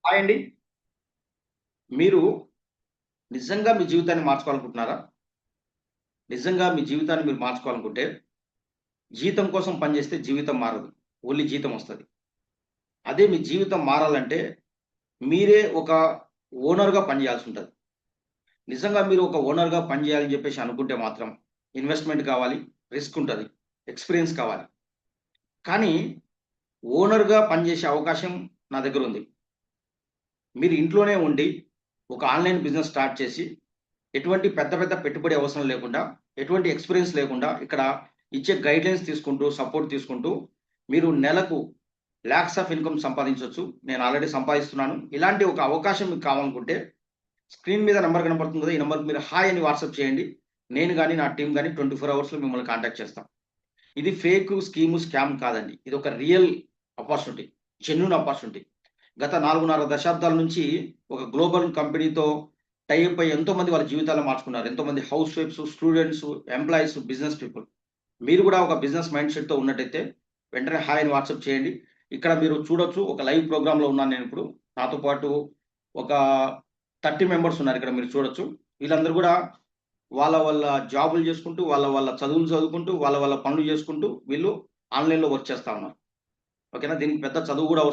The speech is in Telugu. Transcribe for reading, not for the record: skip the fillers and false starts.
హాయ్ అండి. మీరు నిజంగా మీ జీవితాన్ని మార్చుకోవాలనుకుంటున్నారా? నిజంగా మీ జీవితాన్ని మీరు మార్చుకోవాలనుకుంటే, జీతం కోసం పనిచేస్తే జీవితం మారదు. ఓన్లీ జీతం వస్తది. అదే మీ జీవితం మారాలంటే, మీరే ఒక ఓనర్‌గా పనిచేయాల్సుంటది. నిజంగా మీరు ఒక ఓనర్‌గా పనిచేయాలని చెప్పేసి అనుకుంటే మాత్రం, ఇన్వెస్ట్‌మెంట్ కావాలి, రిస్క్ ఉంటది, ఎక్స్‌పీరియన్స్ కావాలి. కానీ ఓనర్‌గా పనిచేసే అవకాశం నా దగ్గరుంది. మీరు ఇంట్లోనే ఉండి, ఒక ఆన్‌లైన్ బిజినెస్ స్టార్ట్ చేసి ఎటువంటి పెద్ద పెద్ద పెట్టుబడి అవసరం లేకుండా, ఎటువంటి ఎక్స్‌పీరియన్స్ లేకుండా, ఇక్కడ ఇచ్చే గైడ్‌లైన్స్ తీసుకుంటూ, సపోర్ట్ తీసుకుంటూ, మీరు నెలకు లాక్స్ ఆఫ్ ఇన్‌కమ్ సంపాదించొచ్చు. నేను ఆల్రెడీ సంపాదిస్తున్నాను. ఇలాంటి ఒక అవకాశం మీకు కావాలనుకుంటే, స్క్రీన్ మీద నంబర్ కనపడుతుంది కదా! ఈ నంబర్‌కి మీరు హాయ్ అని వాట్సాప్ చేయండి. నేను గాని, నా టీమ్ గాని 24 అవర్స్‌లో మిమ్మల్ని కాంటాక్ట్ చేస్తాం. ఇది ఫేకు, స్కీము, స్కామ్ కాదండి. ఇదొక రియల్ అపార్చునిటీ. Genuine opportunity. గత 4.5 దశాబ్దాల నుంచి ఒక గ్లోబల్ కంపెనీతో టై అప్ అయ్యి ఎంతోమంది వాళ్ళ జీవితాలను మార్చుకున్నారు. ఎంతోమంది house wives, students, employees, business people. మీరు కూడా ఒక బిజినెస్ మైండ్ సెట్‌తో ఉన్నట్టయితే వెంటనే హాయ్ అని వాట్సాప్ చేయండి. ఇక్కడ మీరు చూడొచ్చు ఒక లైవ్ ప్రోగ్రామ్‌లో ఉన్నాను నేనిప్పుడు. నాతో పాటు ఒక 30 మెంబర్స్ ఉన్నారు ఇక్కడ మీరు చూడొచ్చు. వీళ్ళందరూ కూడా వాళ్ళ జాబులు చేసుకుంటూ, వాళ్ళ చదువులు చదువుకుంటూ, వాళ్ళ పనులు చేసుకుంటూ వీళ్ళు ఆన్‌లైన్‌లో వర్క్ చేస్తా ఉన్నారు. ఓకేనా? దీనికి పెద్ద చదువు కూడా అవసరం